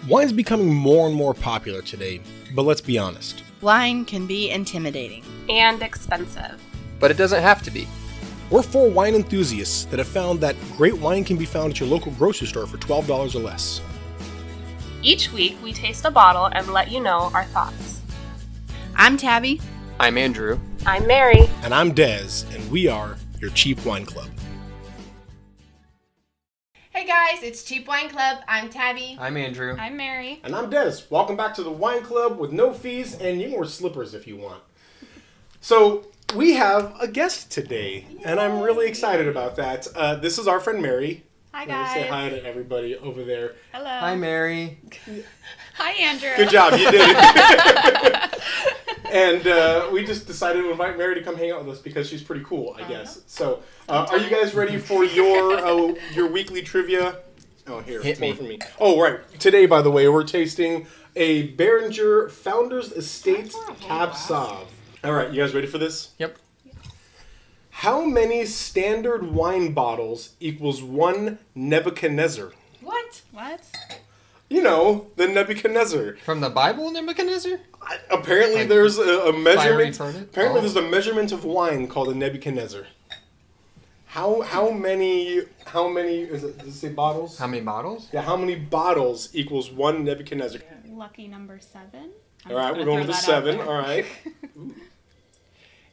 Wine's becoming more and more popular today, but let's be honest. Wine can be intimidating. And expensive. But it doesn't have to be. We're four wine enthusiasts that have found that great wine can be found at your local grocery store for $12 or less. Each week, we taste a bottle and let you know our thoughts. I'm Tabby. I'm Andrew. I'm Mary. And I'm Dez, and we are your Cheap Wine Club. Hey guys, it's Cheap Wine Club. I'm Tabby. I'm Andrew. I'm Mary. And I'm Dez. Welcome back to the Wine Club with no fees, and you can wear slippers if you want. So, we have a guest today, and I'm really excited about that. This is our friend Mary. Hi, Let me guys. say hi to everybody over there. Hello. Hi, Mary. Hi, Andrew. Good job, you did it. And we just decided to invite Mary to come hang out with us because she's pretty cool, I guess. So, are you guys ready for your weekly trivia? Oh, here. Hit me. For me. Oh, right. Today, by the way, we're tasting a Beringer Founder's Estate Cab Sauv. All right, you guys ready for this? Yep. How many standard wine bottles equals one Nebuchadnezzar? What? You know, the Nebuchadnezzar. From the Bible, Nebuchadnezzzer? Apparently, Like there's a measurement. retarded? Apparently, Oh. there's a measurement of wine called a Nebuchadnezzar. How many? Is it? Does it say bottles? How many bottles? Yeah. How many bottles equals one Nebuchadnezzar? Lucky number 7. All right, we're going with the 7. All right.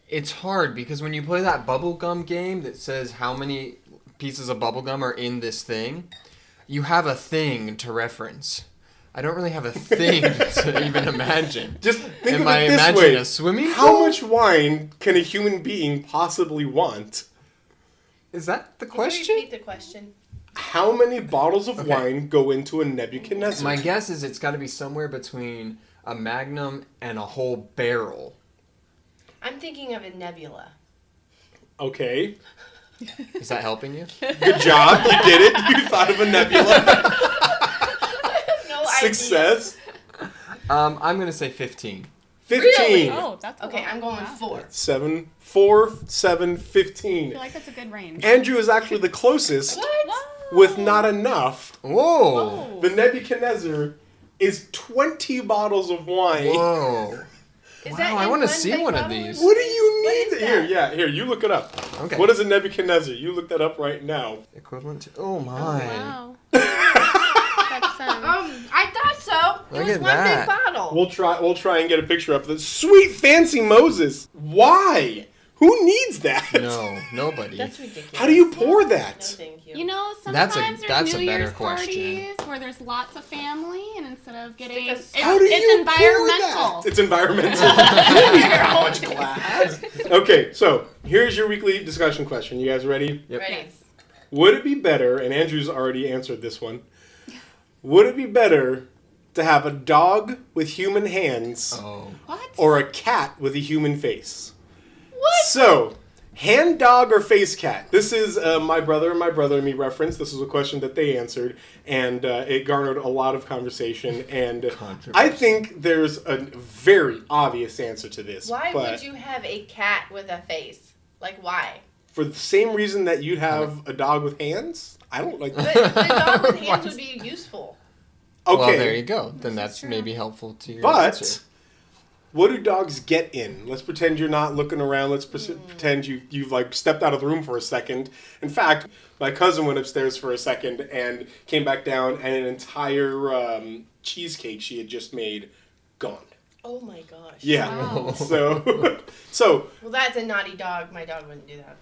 It's hard because when you play that bubblegum game that says how many pieces of bubblegum are in this thing, you have a thing to reference. I don't really have a thing to even imagine. Just think Am of I it this imagining way: a swimming how pool? much wine can a human being possibly want? Is that the Can you question? repeat the question? How many bottles of Okay. wine go into a Nebuchadnezzar? My guess is it's got to be somewhere between a magnum and a whole barrel. I'm thinking of a nebula. Okay. Is that helping you? Good job. You did it. You thought of a nebula. No Success. I'm going to say 15. 15. Really? Oh, that's a idea. Okay, lot. I'm going Wow. 4. 7, 4, 7, I 15. feel like that's a good range. Andrew is actually the closest with not enough. Whoa! The Nebuchadnezzar is 20 bottles of wine. Whoa! Is Wow, that I in wanna one see big one of bottle or these. What do you What need? is that? Here, you look it up. Okay. What is a Nebuchadnezzar? You look that up right now. Equivalent to... Oh my. Wow. That's I thought so. It Look was at one that. big bottle. We'll try and get a picture up of this. Sweet fancy Moses. Why? Who needs that? No, nobody. That's ridiculous. How do you pour No, that? thank you. You know, That's sometimes a there's New better Year's question. parties where there's lots of family, and instead of getting... Stick a- It's, How do it's you environmental. pour that? It's environmental. How much glass? Okay, so here's your weekly discussion question. You guys ready? Yep. Ready? Yes. Would it be better, and Andrew's already answered this one, would it be better to have a dog with human hands Oh. What? or a cat with a human face? What? So, hand dog or face cat? This is my brother and me reference. This was a question that they answered, and it garnered a lot of conversation. And I think there's a very obvious answer to this. Why but would you have a cat with a face? Like, why? For the same reason that you'd have a dog with hands? I don't like But that. the dog with hands would be useful. Okay. Well, there you go. Then that's maybe helpful to your But answer. what do dogs get in? Let's pretend you're not looking around. Let's pretend you've like stepped out of the room for a second. In fact, my cousin went upstairs for a second and came back down, and an entire cheesecake she had just made gone. Oh my gosh. Yeah. Wow. So Well, that's a naughty dog. My dog wouldn't do that.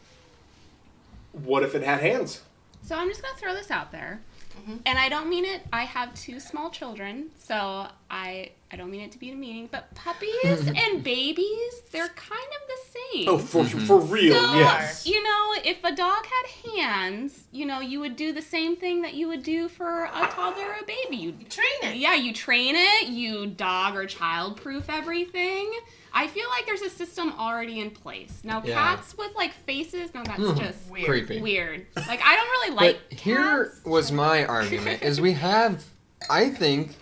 what if it had hands? So I'm just going to throw this out there. Mm-hmm. And I don't mean it. I have 2 small children, so I don't mean it to be demeaning, but puppies and babies, they're kind of the same. Oh, for real? So, Yes. you know, if a dog had hands, you know, you would do the same thing that you would do for a toddler or a baby. You train it. Yeah, you train it, you dog or child-proof everything. I feel like there's a system already in place. Now, Yeah. cats with, like, faces, no, that's just Weird. Creepy. weird. Like, I don't really like But here cats. was my argument, is we have, I think,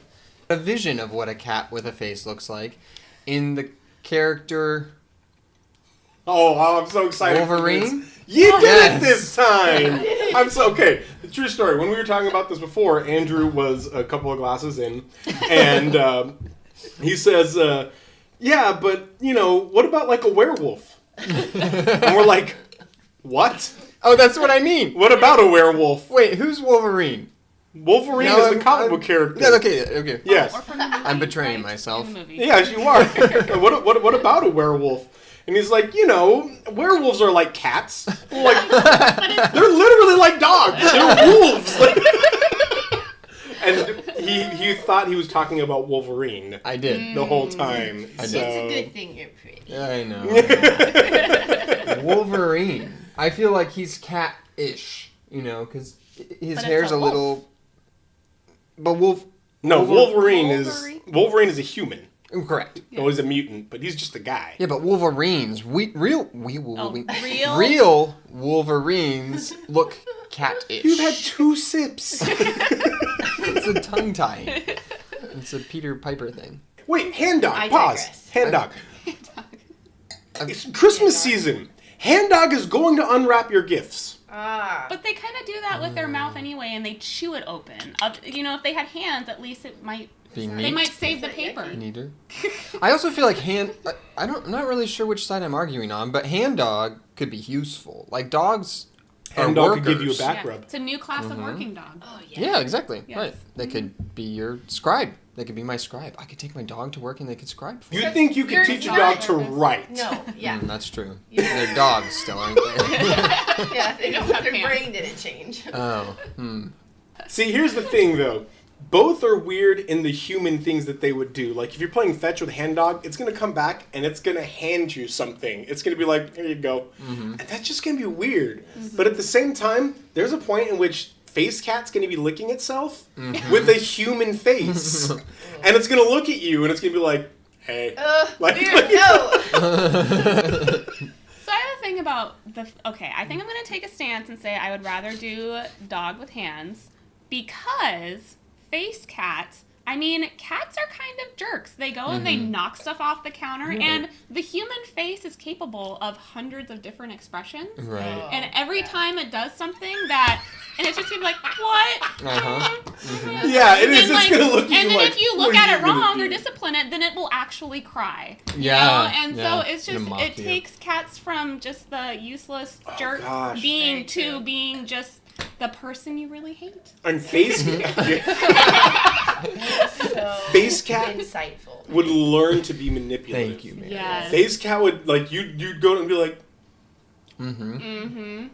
a vision of what a cat with a face looks like in the character Oh, I'm so excited. for Wolverine? this. You did Yes. it this time. I'm so okay. The true story. When we were talking about this before, Andrew was a couple of glasses in, and he says, "Yeah, but what about like a werewolf?" And we're like, "What? Oh, that's what I mean. What about a werewolf?" Wait, who's Wolverine? Wolverine No, is the comic book character. Yeah, okay. Yes. Or from the movie, I'm betraying right? myself. In the movie. Yes, you are. What about a werewolf? And he's like, werewolves are like cats. Like, they're literally like dogs. They're wolves. And he thought he was talking about Wolverine I did. the whole time. I did. So. It's a good thing you're pretty. Yeah, I know. Wolverine. I feel like he's cat-ish, because his But hair's it's a a little. But No, Wolverine Wolverine? is a human. correct. No, he's a mutant, but he's just a guy. Yeah, but Wolverines, real Wolverines look cat-ish. You've had 2 sips. It's a tongue tie. It's a Peter Piper thing. Wait, hand dog. I Pause. digress. Hand dog. It's Christmas season. Hand dog is going to unwrap your gifts. Ah. But they kind of do that with their mouth anyway, and they chew it open. If they had hands, at least it might. Be They neat. might save the paper. Neater. I also feel like I'm not really sure which side I'm arguing on, but hand dog could be useful. Like dogs Hand are dog could give you a workers. back Yeah, rub. it's a new class of working dog. Oh yeah. Yeah, exactly. Yes. Right. They could be your scribe. They could be my scribe. I could take my dog to work and they could scribe for me. You think you could You're teach a not dog to nervous. write? No. Yeah. That's true. Yeah. They're dogs still, aren't they? Yeah. They don't. have Their hands. brain didn't change. Oh. See, here's the thing, though. Both are weird in the human things that they would do. Like, if you're playing fetch with a hand dog, it's going to come back and it's going to hand you something. It's going to be like, here you go. And that's just going to be weird. But at the same time, there's a point in which Face Cat's going to be licking itself with a human face. And it's going to look at you and it's going to be like, hey. Weird. No. So I have a thing about I think I'm going to take a stance and say I would rather do dog with hands because face cat. I mean, cats are kind of jerks. They go and they knock stuff off the counter, and the human face is capable of hundreds of different expressions. Right. And every time it does something and it's just gonna be like, what? Yeah, it is. And It's going to look at you and then like, if you what look are at you it gonna wrong do? or discipline it, then it will actually cry. Yeah, And yeah. so it's It'll just, mock it you. takes cats from just the useless jerk gosh. being Very to true. being just the person you really hate. And Face So Face cat insightful. would learn to be manipulative. Thank you, man. Yes. Face cat would, like, you'd go and be like, Mm-hmm.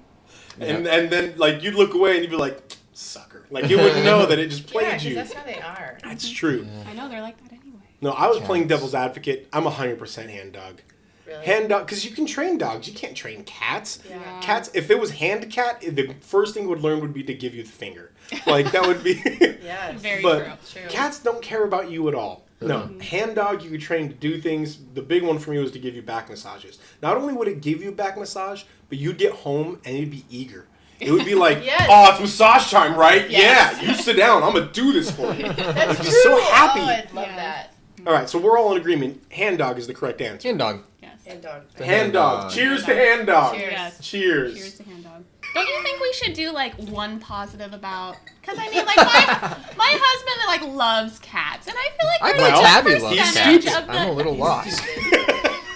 and then, like, you'd look away and you'd be like, sucker. Like, you wouldn't know that it just Yeah, played 'cause you. that's how they are. That's true. I know, they're like that anyway. No, I was playing Cats. devil's advocate. I'm 100% hand dog. Really. Hand dog, because you can train dogs. You can't train cats. Yeah. Cats, if it was hand cat, the first thing it would learn would be to give you the finger. Like, that would be... Yes. Very But true. True. cats don't care about you at all. No. Hand dog, you could train to do things. The big one for me was to give you back massages. Not only would it give you a back massage, but you'd get home and you'd be eager. It would be like, Yes. oh, it's massage time, right? Yes. Yeah, you sit down. I'm going to do this for you. That's I'd be true. so happy. Oh, I'd love Yes. that. All right, so we're all in agreement. Hand dog is the correct answer. Hand dog. Yes. And dog. Hand dog. Cheers to hand dog. Cheers. Yes. Cheers. Cheers to hand dog. Don't you think we should do like one positive about? Because I mean, like my husband like loves cats, and I feel like I there's thought a Tabby good loves percentage cats. of the. I'm a little lost.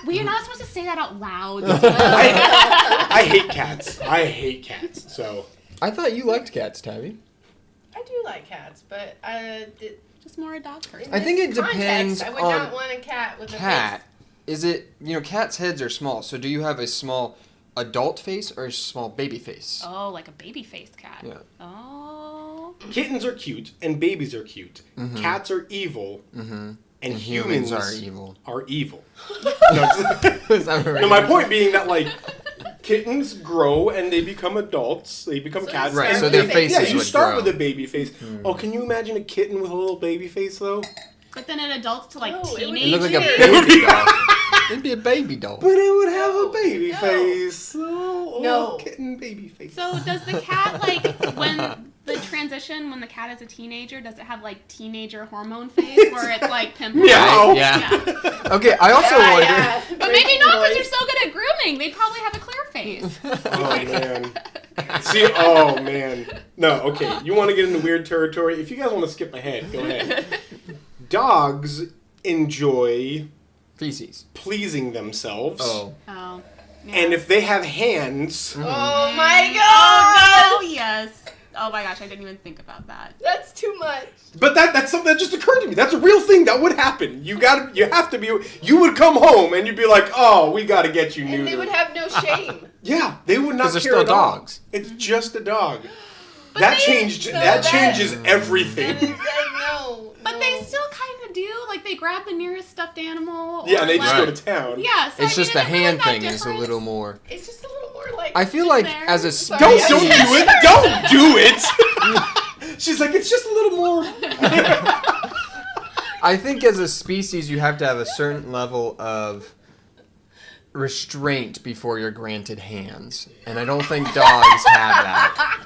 Well, you're not supposed to say that out loud. I hate cats. I hate cats. So I thought you liked cats, Tabby. I do like cats, but Just more a dog person. I think it context, depends I would on not want a cat with cat. a Is it, cats' heads are small, so do you have a small adult face or a small baby face? Oh, like a baby faced cat. Yeah. Oh. kittens are cute and babies are cute. Cats are evil. And humans are evil. Are evil. Is that what No, my point being that like kittens grow and they become adults. They become So cats. Right, and so their yeah, faces you would start grow. with a baby face. Oh, can you imagine a kitten with a little baby face though? But then it adults to like No, it would It teenage. looked like a Weird. baby doll. It'd be a baby doll. But it would have a baby No. face. Oh, No. kitten baby face. So does the cat like when the transition when the cat is a teenager? Does it have like teenager hormone phase where it's like pimples? Meow. Yeah. Okay, I also wonder. But maybe not because they're so good at grooming. They probably have a clear face. Oh man. See, oh man. No, okay. You want to get into weird territory? If you guys want to skip ahead, go ahead. Dogs enjoy Feces. pleasing themselves. Oh. Oh. Yeah. And if they have hands, Oh my god! Oh, no, yes. Oh my gosh, I didn't even think about that. That's too much. but that's something that just occurred to me. That's a real thing that would happen. You have to be. You would come home and you'd be like, "Oh, we got to get you neutered." And they would have no shame. Yeah, they would not 'Cause they're care still at all. dogs. It's just a dog. But That they- changed. No, that that- changes That everything. is, no. But they still kind of do. Like, they grab the nearest stuffed animal. Yeah, or, and they just like, go to town. Yeah, so It's I just mean, the is it really hand that thing is a different? little more. It's just a little more like. I feel Just like there. as a Sorry. Don't species, do it! Don't do it! She's like, it's just a little more. I think as a species you have to have a certain level of restraint before you're granted hands, and I don't think dogs have that.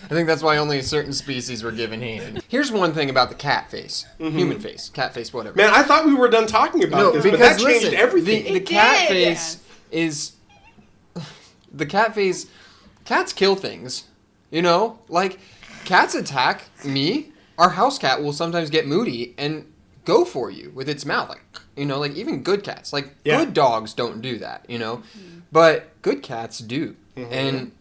I think that's why only a certain species were given hands. Here's one thing about the cat face, human face, cat face, whatever. Man, I thought we were done talking about No, this, but because that changed listen, everything. the It cat did. face is the cat face. Cats kill things, you know. Like cats attack me. Our house cat will sometimes get moody and go for you with its mouth, like you know, like even good cats. Like Yeah. good dogs don't do that, you know, but good cats do, and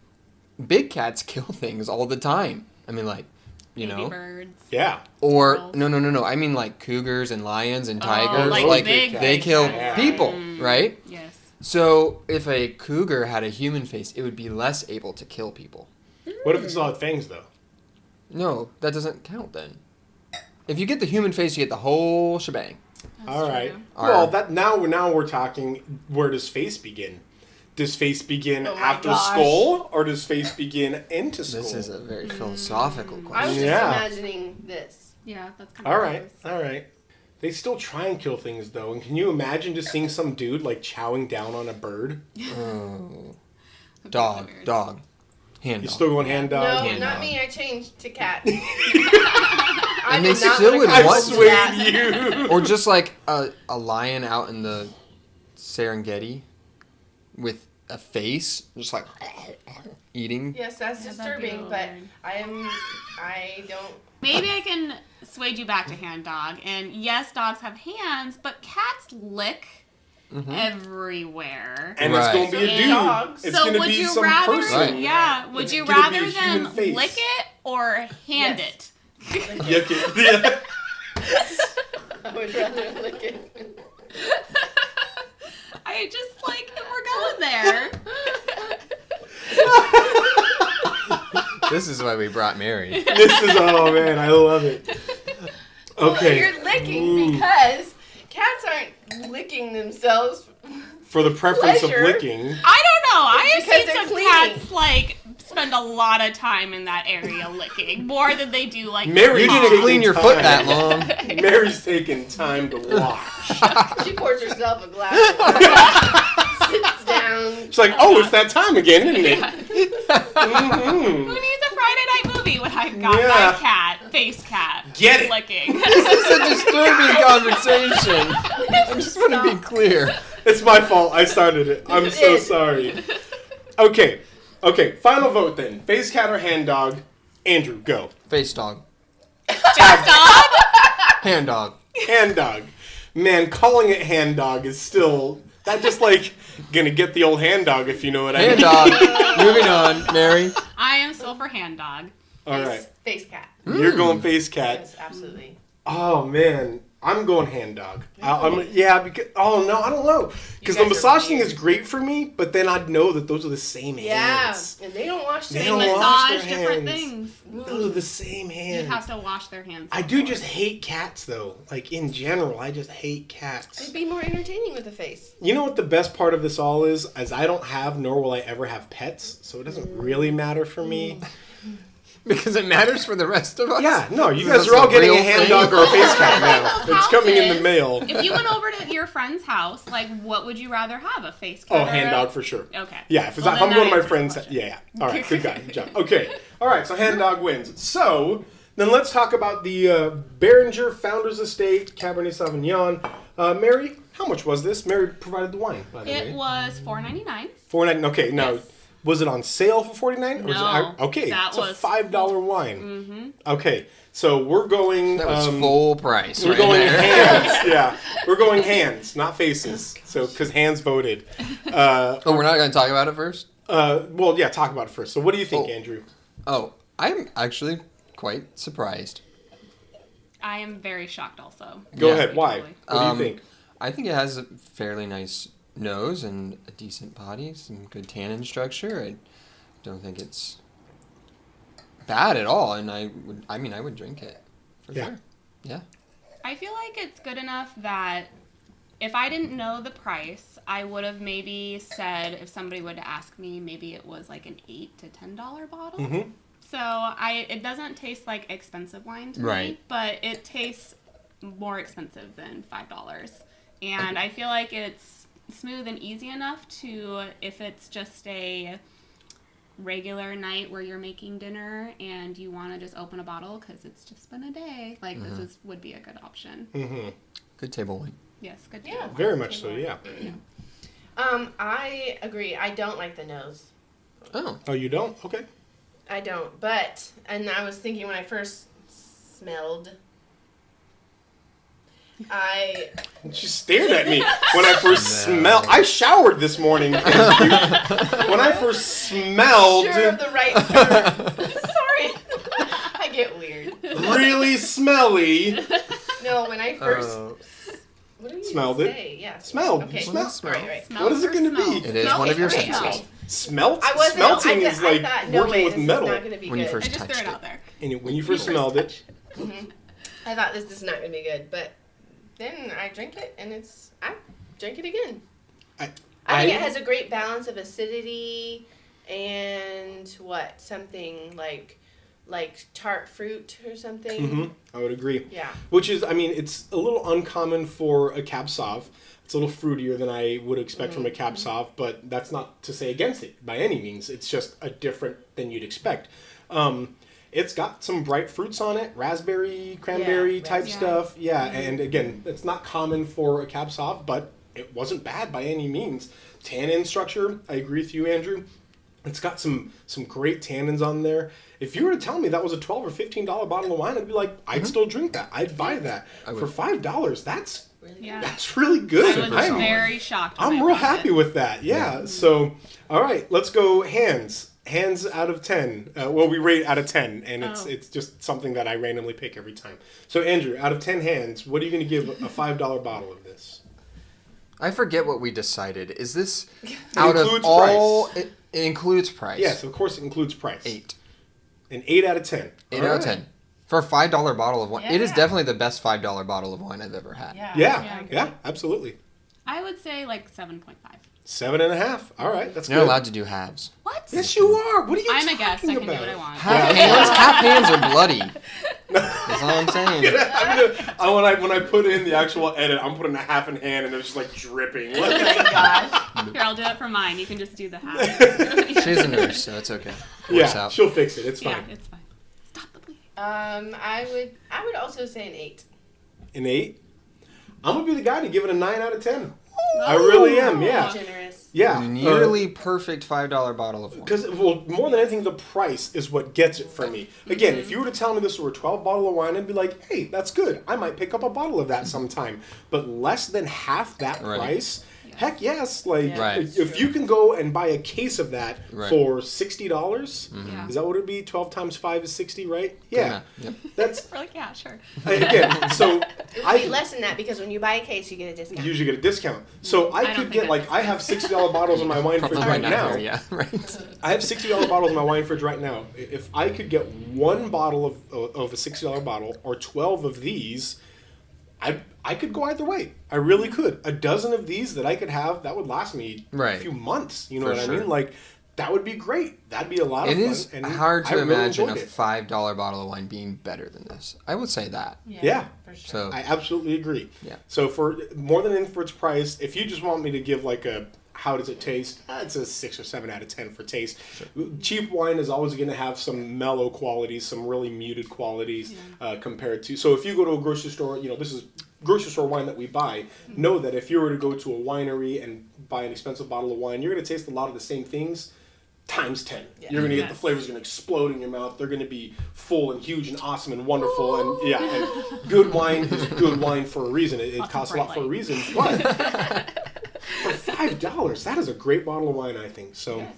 big cats kill things all the time. I mean, like you Baby know. birds. Yeah. Or Squirrels. no. I mean like cougars and lions and tigers. like like big they big kill cats. people, Mm, right? Yes. So if a cougar had a human face, it would be less able to kill people. What if it still had fangs, though? No, that doesn't count then. If you get the human face, you get the whole shebang. All right. true. Well, that now we're talking. Where does face begin? Does face begin Oh my after gosh. skull, or does face begin into skull? This is a very philosophical I was question. just Yeah. imagining this. Yeah, that's kind All right. They still try and kill things though, and can you imagine just seeing some dude like chowing down on a bird? Oh. Dog, hand You dog. still going hand No, dog? hand not dog. me. I changed to cat. And they did not still wanna would go I want to to. swayed that. you. Or just like a lion out in the Serengeti with a face, just like eating. Yes, that's Yeah, that'd be a disturbing, little but weird. I don't. Maybe I can sway you back to hand dog. And yes, dogs have hands, but cats lick everywhere. And Right. it's gonna be a So dude. dogs. It's So gonna would be you some rather? person. Right. Yeah. Would It's you gonna be a rather human them face. lick it or hand Yes. it? Yuck it. Yeah. I would rather lick it. I just like if we're going there. This is why we brought Mary. This is oh man, I love it. Okay. You're licking because cats aren't licking themselves. For the preference of Pleasure. licking. I don't know. I have Because seen they're some cleaning. cats like spend a lot of time in that area licking more than they do like. Mary, You Taking didn't clean your foot time. that long. Mary's taking time to wash. She pours herself a glass of water, sits down. She's like, oh, it's that time again, isn't it? Who needs a Friday night movie when I've got Yeah. my cat, face cat, Get it. licking? This is a disturbing conversation. I just want to be clear. It's my fault. I started it. I'm so sorry. Okay. Final vote then. Face cat or hand dog? Andrew, go. Face dog. Dog? Hand dog. Hand dog. Man, calling it hand dog is still that just like gonna get the old hand dog if you know what I Hand mean. dog. Moving on, Mary. I am still for hand dog. All right. Face cat. You're going face cat. Yes, absolutely. Oh man, I'm going hand dog. Because I don't know. Because the guys are massage thing weird. is great for me, but then I'd know that those are the same Yeah, hands. and they don't wash They their don't hands. wash Massage their different hands. things. Those are the same You hands. have to wash their hands. I do just hate cats though. Like in general, I just hate cats. It'd be more entertaining with a face. You know what the best part of this all is? As I don't have, nor will I ever have pets, so it doesn't really matter for me. Because it matters for the rest of us. Yeah, no, you That's guys are all a getting a real hand thing. dog or a face cat now. Those It's coming in the houses, mail. If you went over to your friend's house, like, what would you rather have? A face cat? Oh, or hand a- dog for sure. Okay. Yeah, if, Well, if then I'm going that to my answers the friend's, question. yeah. All right, good guy, good job. Okay, all right. So hand dog wins. So then let's talk about the Beringer Founders Estate Cabernet Sauvignon. Mary, how much was this? Mary provided the wine, by the way. It was $4.99. $4.99. Okay, now Yes. Was it on sale for $49? Or No, okay, that it's was a $5 wine. Mm-hmm. Okay, so we're going. That was full price. We're right going there. hands. Yeah, we're going hands, not faces. So because hands voted. Oh, we're not going to talk about it first? Well, yeah, talk about it first. So what do you think, Andrew? Oh, I'm actually quite surprised. I am very shocked also. Go Yeah. ahead. Why? What do you think? I think it has a fairly nice nose and a decent body, some good tannin structure. I don't think it's bad at all, and I would drink it for sure. Yeah. I feel like it's good enough that if I didn't know the price, I would have maybe said, if somebody would ask me, maybe it was like an $8 to $10 bottle. Mm-hmm. So it doesn't taste like expensive wine to me, Right. but it tastes more expensive than $5. And I feel like it's smooth and easy enough to, if it's just a regular night where you're making dinner and you want to just open a bottle because it's just been a day, like this would be a good option. Mm-hmm. Good table wine. Yes, good. Yeah. job. Very much so. Yeah. I agree. I don't like the nose. Oh. Oh, you don't? Okay. I don't. But, and I was thinking when I first smelled, She stared at me when I first smelled. I showered this morning. When I first smelled, sure of the right term. Sorry. I get weird. really smelly. No, when I first what do you Smelled it. say? Yeah. Smelled. Okay. Smell. Right. Smell What is it or going to smell? be? It is Smell one of your okay, senses. okay. Smelt. I wasn't. Smelting I is like thought, no working way, with this metal. is not going to be When you good. first I just threw touched it it. out there. And when you first smelled it, I thought this is not going to be good, but then I drink it and I drink it again. I think it has a great balance of acidity and something like tart fruit or something. mm-hmm, I would agree. Yeah. Which is, I mean, it's a little uncommon for a Cab Sauv. It's a little fruitier than I would expect from a Cab Sauv, but that's not to say against it by any means. It's just a different than you'd expect. It's got some bright fruits on it, raspberry, cranberry type stuff. Yeah, and again, it's not common for a Cab Sauv, but it wasn't bad by any means. Tannin structure, I agree with you, Andrew. It's got some great tannins on there. If you were to tell me that was a $12 or $15 bottle of wine, I'd be like, I'd still drink that. I'd buy that. For $5, that's really good. I was very shocked. when I'm I real found happy it. with that. Yeah. So, all right, let's go hands. Hands out of 10. Well, we rate out of 10, and it's just something that I randomly pick every time. So, Andrew, out of 10 hands, what are you going to give a $5 bottle of this? I forget what we decided. Is this out of all? It includes price. Yes, of course it includes price. 8. An 8 out of 10. 8 out of 10. For a $5 bottle of wine. Yeah. It is definitely the best $5 bottle of wine I've ever had. Yeah, absolutely. I would say like 7.5. 7.5. All right, that's You're good. allowed to do halves. What? Yes, you are. What are you I'm talking a guest. I can about? do what I want. Half hands are bloody. That's all I'm saying. When I put in the actual edit, I'm putting a half in hand, and it's just like dripping. Oh my gosh. Here, I'll do it for mine. You can just do the half. She's a nurse, so it's okay. Works Yeah, out. she'll fix it. It's Yeah, fine. it's fine. Stop the bleeding. I would also say an 8. An 8. I'm gonna be the guy to give it a 9 out of 10. I really am. Yeah. Generous. Yeah. Nearly perfect $5 bottle of wine. Because, more than anything, the price is what gets it for me. Again, if you were to tell me this were a 12 bottle of wine, I'd be like, hey, that's good. I might pick up a bottle of that sometime. But less than half that price, heck yes. Like, if you can go and buy a case of that for $60, is that what it would be? 12 times 5 is 60, right? Yeah. Yep. That's, We're like, yeah, sure. again, so It would be less than that because when you buy a case, you get a discount. usually get a discount. So I don't could think get, that like, I have $60 bottles in my wine fridge Probably right not now. here, yeah, right. I have $60 bottles in my wine fridge right now. If I could get one bottle of a $60 bottle or 12 of these, I could go either way. I really could. A dozen of these that I could have, that would last me a few months. You know what I mean? Like, that would be great. That'd be a lot of fun. It is and hard I to really imagine a enjoyed it. $5 bottle of wine being better than this. I would say that. Yeah. For sure. So I absolutely agree. Yeah. So for more than in for its price, if you just want me to give like a how does it taste? It's a 6 or 7 out of 10 for taste. Sure. Cheap wine is always going to have some mellow qualities, some really muted qualities compared to. So if you go to a grocery store, this is grocery store wine that we buy. Know that if you were to go to a winery and buy an expensive bottle of wine, you're going to taste a lot of the same things. times 10. Yeah. You're gonna get Yes. the flavors gonna explode in your mouth. They're gonna be full and huge and awesome and wonderful and and good wine is good wine for a reason. It costs a lot for a reason, but for $5, that is a great bottle of wine, I think. So, Yes.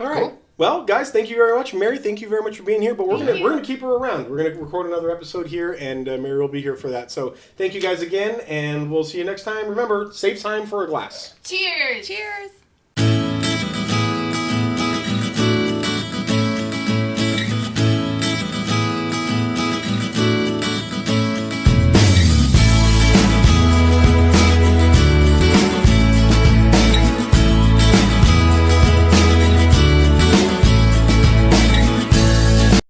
all right. Cool. Well, guys, thank you very much. Mary, thank you very much for being here. But we're Thank gonna you. keep her around. We're gonna record another episode here, and Mary will be here for that. So, thank you guys again, and we'll see you next time. Remember, save time for a glass. Cheers. Cheers.